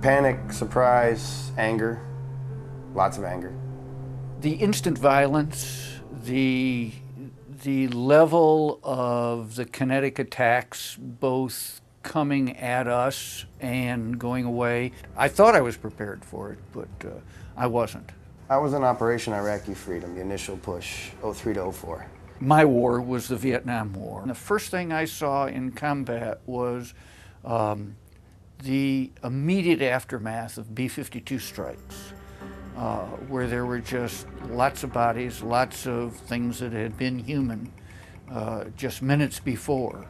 Panic, surprise, anger, lots of anger. The instant violence, the level of the kinetic attacks, both coming at us and going away. I thought I was prepared for it, but I wasn't. I was in Operation Iraqi Freedom, the initial push, 03 to 04. My war was the Vietnam War. The first thing I saw in combat was the immediate aftermath of B-52 strikes, where there were just lots of bodies, lots of things that had been human just minutes before.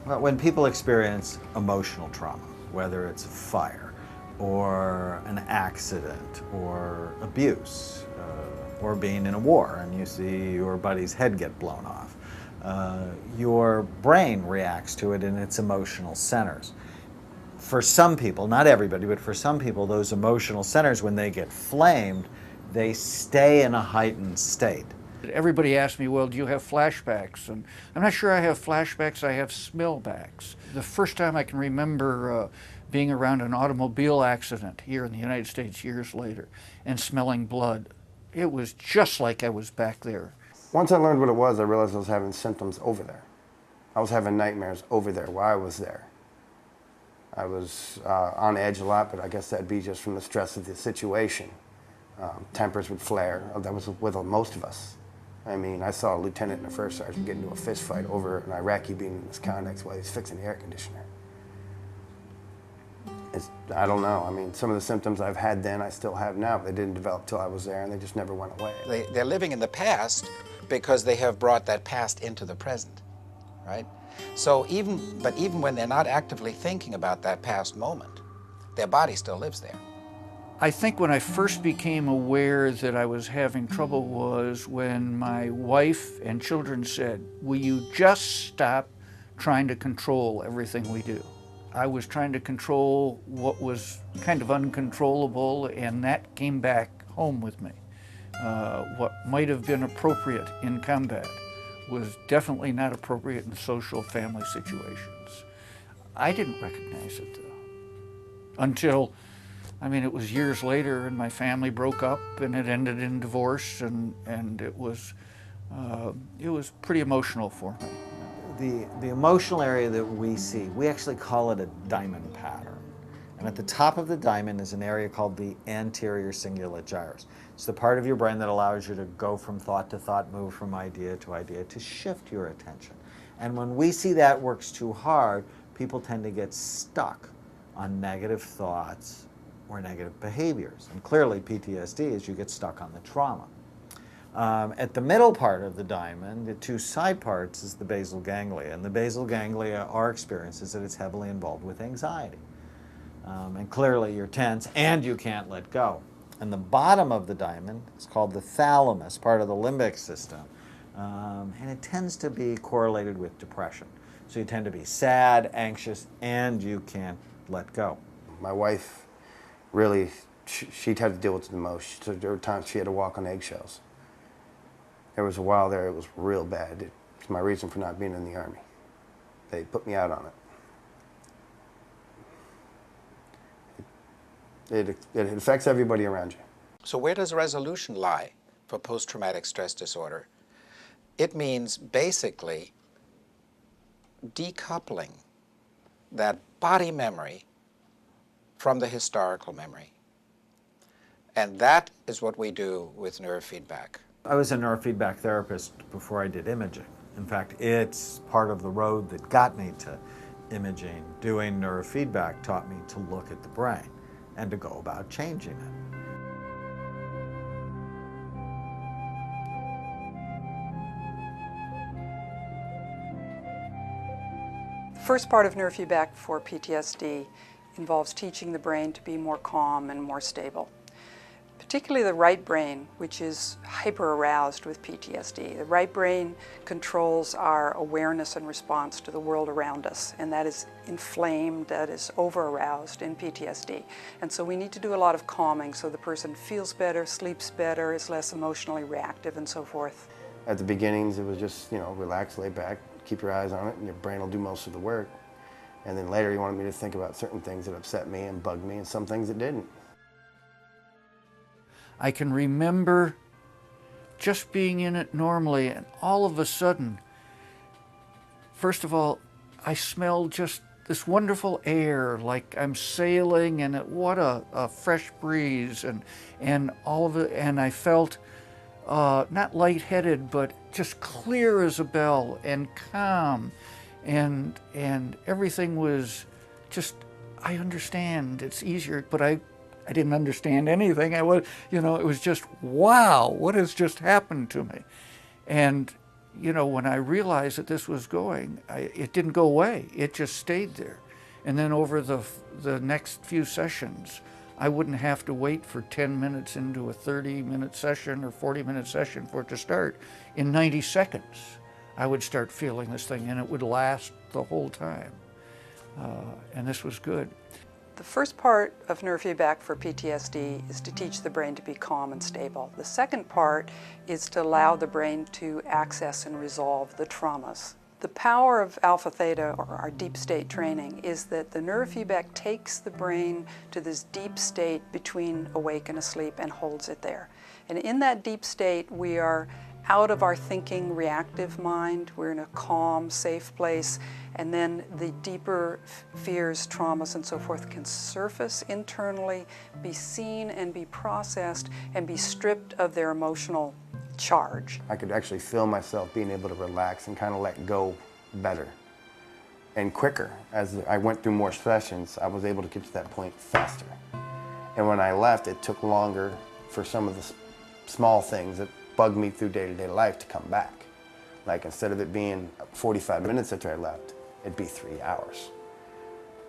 Well, when people experience emotional trauma, whether it's a fire or an accident or abuse or being in a war and you see your buddy's head get blown off, your brain reacts to it in its emotional centers. For some people, not everybody, but for some people, those emotional centers, when they get flamed, they stay in a heightened state. Everybody asks me, well, do you have flashbacks? And I'm not sure I have flashbacks, I have smellbacks. The first time I can remember being around an automobile accident here in the United States years later and smelling blood, it was just like I was back there. Once I learned what it was, I realized I was having symptoms over there. I was having nightmares over there while I was there. I was on edge a lot, but I guess that'd be just from the stress of the situation. Tempers would flare. That was with most of us. I mean, I saw a lieutenant and a first sergeant get into a fist fight over an Iraqi being in misconduct while he was fixing the air conditioner. I don't know. I mean, some of the symptoms I've had then, I still have now. But they didn't develop till I was there, and they just never went away. They're living in the past because they have brought that past into the present, right? So even when they're not actively thinking about that past moment, their body still lives there. I think when I first became aware that I was having trouble was when my wife and children said, will you just stop trying to control everything we do? I was trying to control what was kind of uncontrollable, and that came back home with me. What might have been appropriate in combat was definitely not appropriate in social family situations. I didn't recognize it though, until, I mean, it was years later and my family broke up and it ended in divorce, and it was pretty emotional for me. The emotional area that we see, we actually call it a diamond pattern. And at the top of the diamond is an area called the anterior cingulate gyrus. It's the part of your brain that allows you to go from thought to thought, move from idea, to shift your attention. And when we see that works too hard, people tend to get stuck on negative thoughts or negative behaviors. And clearly PTSD is you get stuck on the trauma. At the middle part of the diamond, the two side parts, is the basal ganglia. And the basal ganglia, our experience is that it's heavily involved with anxiety. And clearly you're tense and you can't let go. And the bottom of the diamond is called the thalamus, part of the limbic system. And it tends to be correlated with depression. So you tend to be sad, anxious, and you can't let go. My wife really, she had to deal with it the most. So there were times she had to walk on eggshells. There was a while there it was real bad. It's my reason for not being in the Army. They put me out on it. It affects everybody around you. So where does resolution lie for post-traumatic stress disorder? It means basically decoupling that body memory from the historical memory. And that is what we do with neurofeedback. I was a neurofeedback therapist before I did imaging. In fact, it's part of the road that got me to imaging. Doing neurofeedback taught me to look at the brain and to go about changing it. The first part of neurofeedback for PTSD involves teaching the brain to be more calm and more stable. Particularly the right brain, which is hyper-aroused with PTSD. The right brain controls our awareness and response to the world around us, and that is inflamed, that is over-aroused in PTSD. And so we need to do a lot of calming so the person feels better, sleeps better, is less emotionally reactive, and so forth. At the beginnings, it was just, relax, lay back, keep your eyes on it, and your brain will do most of the work. And then later he wanted me to think about certain things that upset me and bugged me and some things that didn't. I can remember just being in it normally, and all of a sudden, first of all, I smelled just this wonderful air, like I'm sailing, and what a fresh breeze, and all of it, and I felt not lightheaded, but just clear as a bell and calm, and everything was just, I understand, it's easier, but I didn't understand anything. I was, it was just, wow, what has just happened to me? And, when I realized that this was going, it didn't go away. It just stayed there. And then over the next few sessions, I wouldn't have to wait for 10 minutes into a 30-minute session or 40-minute session for it to start. In 90 seconds, I would start feeling this thing, and it would last the whole time. And this was good. The first part of neurofeedback for PTSD is to teach the brain to be calm and stable. The second part is to allow the brain to access and resolve the traumas. The power of alpha theta, or our deep state training, is that the neurofeedback takes the brain to this deep state between awake and asleep and holds it there. And in that deep state, we are out of our thinking, reactive mind. We're in a calm, safe place. And then the deeper fears, traumas, and so forth can surface internally, be seen and be processed, and be stripped of their emotional charge. I could actually feel myself being able to relax and kind of let go better and quicker. As I went through more sessions, I was able to get to that point faster. And when I left, it took longer for some of the small things that bugged me through day-to-day life to come back. Like instead of it being 45 minutes after I left, it'd be 3 hours.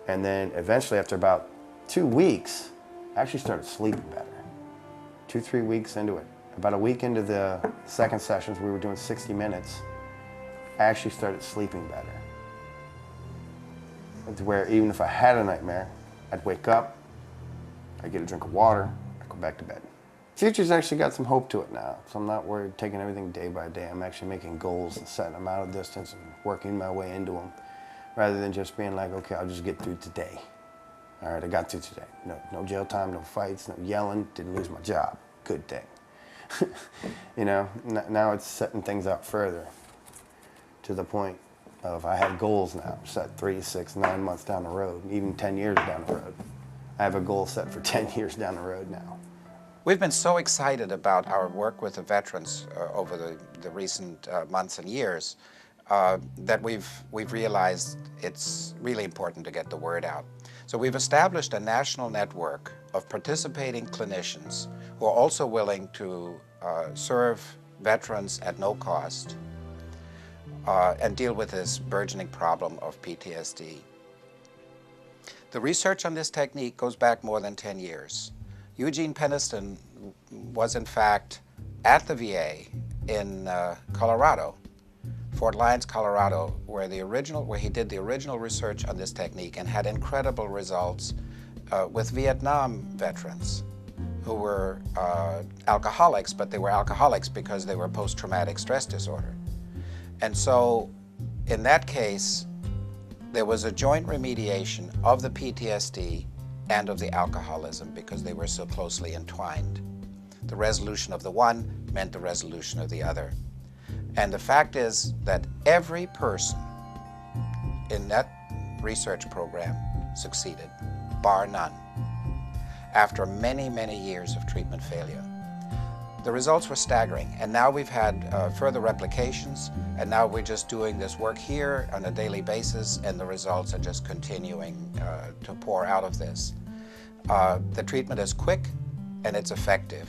And then eventually, after about 2 weeks, I actually started sleeping better. 2-3 weeks into it. About a week into the second sessions, we were doing 60 minutes, I actually started sleeping better. It's where even if I had a nightmare, I'd wake up, I'd get a drink of water, I'd go back to bed. Future's actually got some hope to it now, so I'm not worried taking everything day by day. I'm actually making goals and setting them out of distance and working my way into them, rather than just being like, okay, I'll just get through today. All right, I got through today. No jail time, no fights, no yelling, didn't lose my job. Good thing. Now it's setting things out further to the point of I have goals now set 3, 6, 9 months down the road, even 10 years down the road. I have a goal set for 10 years down the road now. We've been so excited about our work with the veterans over the recent months and years that we've realized it's really important to get the word out. So we've established a national network of participating clinicians who are also willing to serve veterans at no cost and deal with this burgeoning problem of PTSD. The research on this technique goes back more than 10 years. Eugene Peniston was in fact at the VA in Colorado, Fort Lyons, Colorado, where he did the original research on this technique and had incredible results with Vietnam veterans who were alcoholics, but they were alcoholics because they were post-traumatic stress disorder. And so in that case, there was a joint remediation of the PTSD and of the alcoholism because they were so closely entwined. The resolution of the one meant the resolution of the other. And the fact is that every person in that research program succeeded, bar none, after many, many years of treatment failure. The results were staggering, and now we've had further replications, and now we're just doing this work here on a daily basis, and the results are just continuing to pour out of this. The treatment is quick and it's effective,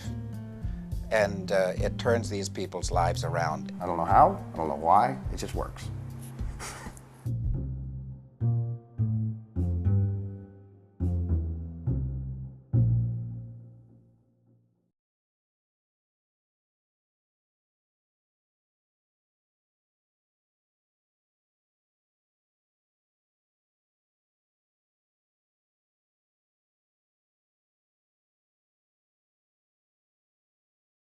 and it turns these people's lives around. I don't know how, I don't know why, it just works.